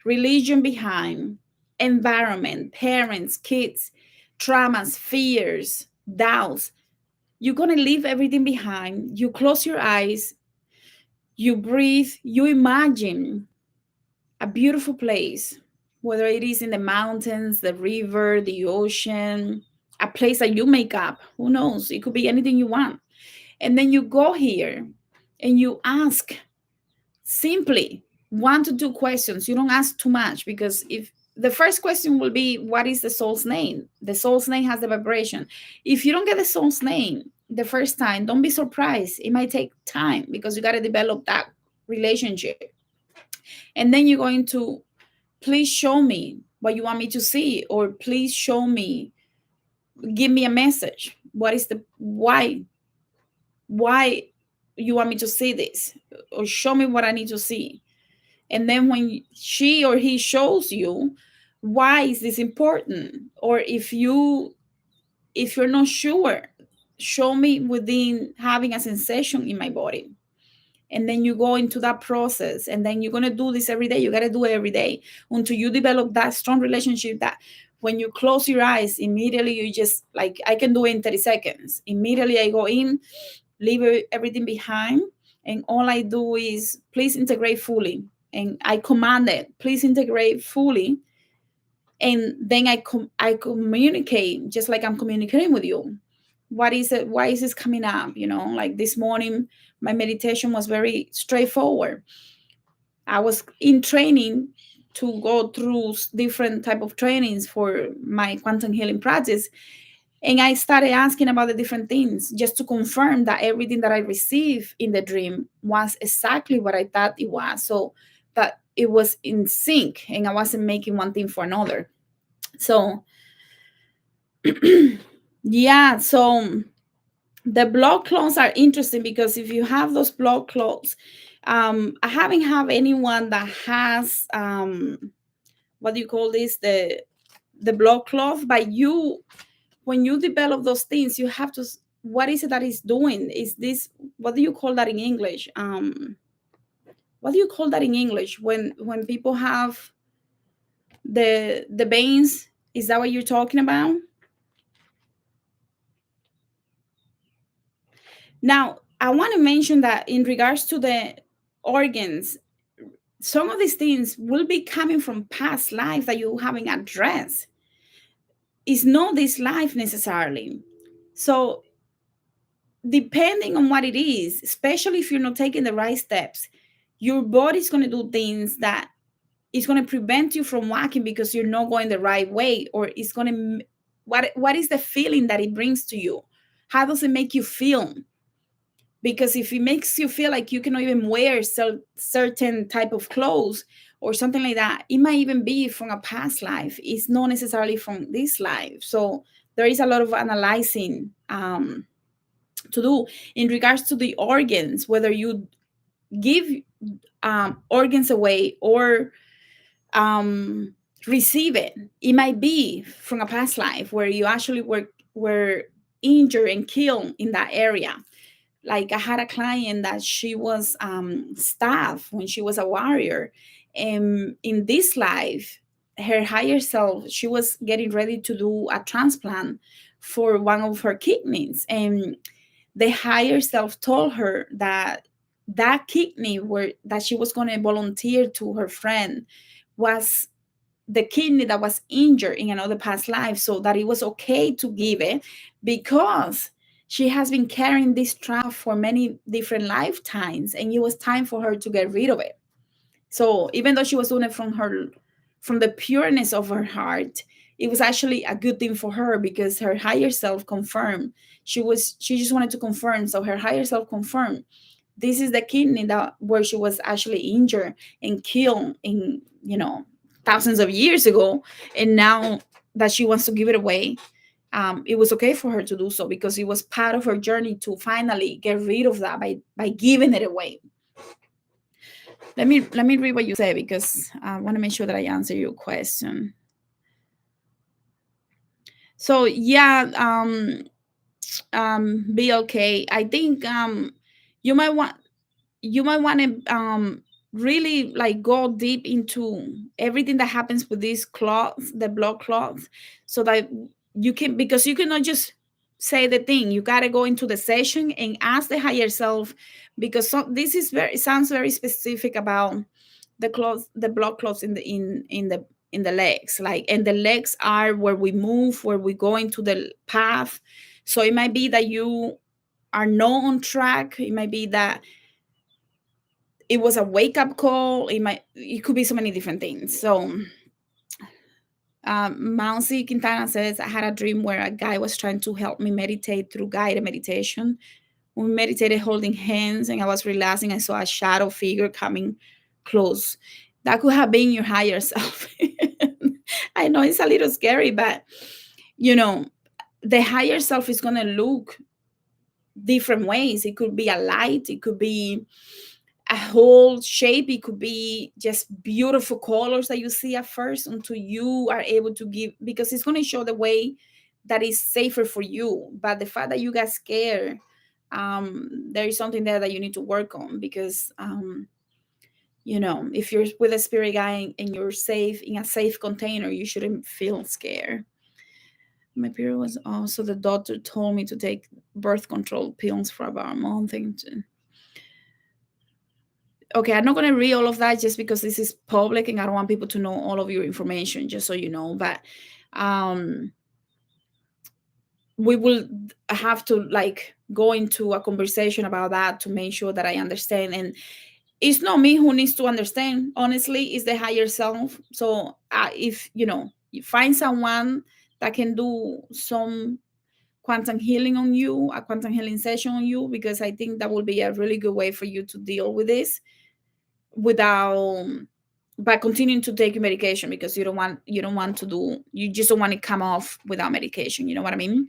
religion behind, environment, parents, kids, traumas, fears, doubts. You're going to leave everything behind. You close your eyes, you breathe, you imagine a beautiful place, whether it is in the mountains, the river, the ocean, a place that you make up. Who knows? It could be anything you want. And then you go here and you ask simply 1 to 2 questions. You don't ask too much, because if the first question will be, what is the soul's name? The soul's name has the vibration. If you don't get the soul's name the first time, don't be surprised. It might take time, because you got to develop that relationship. And then you're going to, please show me what you want me to see, or please show me, give me a message. What is the why you want me to see this, or show me what I need to see. And then when she or he shows you, why is this important? Or if you're not sure, show me within having a sensation in my body. And then you go into that process, and then you're going to do this every day. You got to do it every day until you develop that strong relationship that when you close your eyes, immediately you just, like, I can do it in 30 seconds. Immediately I go in, leave everything behind, and all I do is, please integrate fully. And I command it, please integrate fully. And then I communicate just like I'm communicating with you. What is it? Why is this coming up? Like this morning, my meditation was very straightforward. I was in training to go through different type of trainings for my quantum healing practice. And I started asking about the different things, just to confirm that everything that I received in the dream was exactly what I thought it was. So that it was in sync, and I wasn't making one thing for another. So yeah, so the blood clones are interesting, because if you have those blood clones, I haven't had anyone that has what do you call this, the blood cloth. But when you develop those things, you have to, what is it that is doing? Is this, what do you call that in English? What do you call that in English when people have the veins? Is that what you're talking about? Now, I want to mention that in regards to the organs, some of these things will be coming from past life that you haven't addressed. It's not this life necessarily. So depending on what it is, especially if you're not taking the right steps, your body's going to do things that is going to prevent you from walking, because you're not going the right way. Or it's going to, what is the feeling that it brings to you? How does it make you feel? Because if it makes you feel like you cannot even wear certain type of clothes or something like that, it might even be from a past life. It's not necessarily from this life. So there is a lot of analyzing to do in regards to the organs, whether you give organs away or um, receive it. It might be from a past life where you actually were injured and killed in that area. Like I had a client that she was staff when she was a warrior, and in this life, her higher self, she was getting ready to do a transplant for one of her kidneys, and the higher self told her that that kidney were that she was going to volunteer to her friend was the kidney that was injured in another past life, so that it was okay to give it because she has been carrying this trauma for many different lifetimes, and it was time for her to get rid of it. So even though she was doing it from the pureness of her heart, it was actually a good thing for her because her higher self confirmed. She just wanted to confirm, so her higher self confirmed this is the kidney that where she was actually injured and killed in, thousands of years ago, and now that she wants to give it away, it was okay for her to do so because it was part of her journey to finally get rid of that by giving it away. Let me read what you say because I want to make sure that I answer your question. So yeah, be okay. I think you might want you might want to really like go deep into everything that happens with these clots, the blood clots, so that you can, because you cannot just say the thing. You got to go into the session and ask the higher self, because this is very, it sounds very specific about the clots, the blood clots in the legs, like, and the legs are where we move, where we go into the path. So it might be that you are not on track. It might be that it was a wake up call. It could be so many different things. So Mousy Quintana says, I had a dream where a guy was trying to help me meditate through guided meditation. We meditated holding hands, and I was relaxing. I saw a shadow figure coming close. That could have been your higher self. I know it's a little scary, but you know, the higher self is going to look different ways. It could be a light, it could be a whole shape, it could be just beautiful colors that you see at first until you are able to give, because it's going to show the way that is safer for you. But the fact that you got scared, there is something there that you need to work on, because if you're with a spirit guide and you're safe in a safe container, you shouldn't feel scared. My period was also, the doctor told me to take birth control pills for about a month. Okay, I'm not going to read all of that just because this is public and I don't want people to know all of your information, just so you know. But um, we will have to like go into a conversation about that to make sure that I understand. And it's not me who needs to understand, honestly, it's the higher self. So if you find someone that can do some quantum healing on you, a quantum healing session on you, because I think that will be a really good way for you to deal with this without, by continuing to take your medication, because you don't want to do, you just don't want to come off without medication, you know what I mean?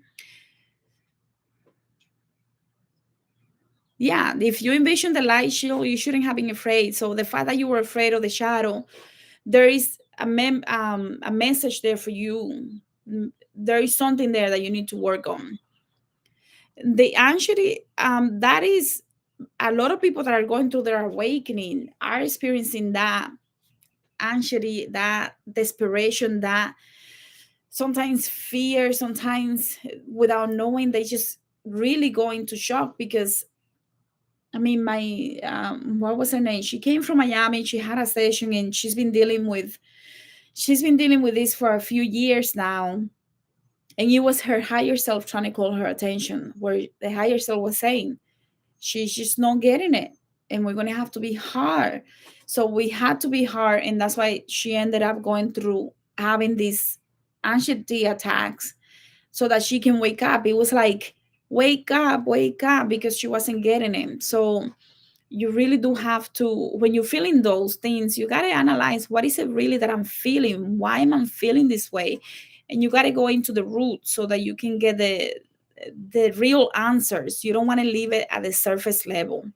Yeah, if you envision the light shield, you shouldn't have been afraid. So the fact that you were afraid of the shadow, there is a message there for you. There is something there that you need to work on. The anxiety, that is, a lot of people that are going through their awakening are experiencing that anxiety, that desperation, that sometimes fear, sometimes without knowing, they just really go into shock. Because I mean, my what was her name? She came from Miami. She had a session, and she's been dealing with this for a few years now. And it was her higher self trying to call her attention, where the higher self was saying, she's just not getting it, and we're going to have to be hard. So we had to be hard, and that's why she ended up going through having these anxiety attacks, so that she can wake up. It was like, wake up, because she wasn't getting it. So you really do have to, when you're feeling those things, you got to analyze, what is it really that I'm feeling? Why am I feeling this way? And you got to go into the root so that you can get the real answers. You don't want to leave it at the surface level.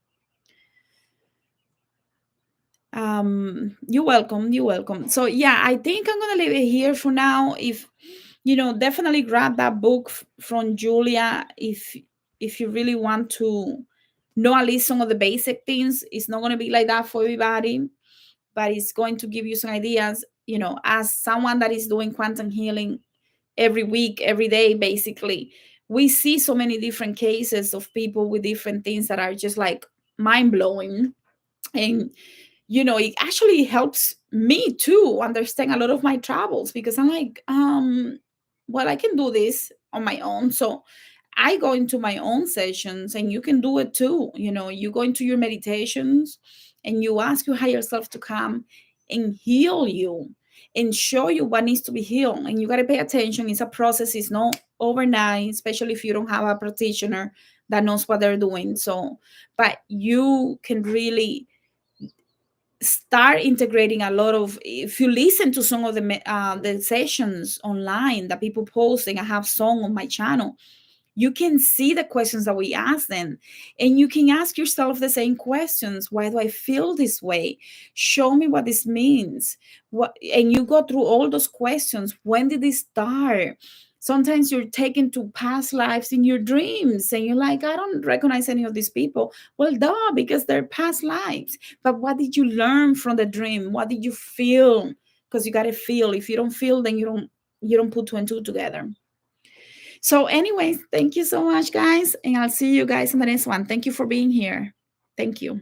You're welcome. You're welcome. So yeah, I think I'm gonna leave it here for now. If definitely grab that book from Julia if you really want to know at least some of the basic things. It's not gonna be like that for everybody, but it's going to give you some ideas. As someone that is doing quantum healing every week, every day, basically, we see so many different cases of people with different things that are just like mind blowing. And it actually helps me to understand a lot of my travels, because I'm like, well, I can do this on my own. So I go into my own sessions, and you can do it too. You go into your meditations and you ask your higher self to come and heal you and show you what needs to be healed. And you got to pay attention. It's a process, it's not overnight, especially if you don't have a practitioner that knows what they're doing. So, but you can really start integrating a lot of, if you listen to some of the sessions online that people post, and I have some on my channel, you can see the questions that we ask them, and you can ask yourself the same questions. Why do I feel this way? Show me what this means. And you go through all those questions. When did this start? Sometimes you're taken to past lives in your dreams, and you're like, I don't recognize any of these people. Well, duh, because they're past lives. But what did you learn from the dream? What did you feel? Because you got to feel. If you don't feel, then you don't put two and two together. So, anyways, thank you so much, guys. And I'll see you guys in the next one. Thank you for being here. Thank you.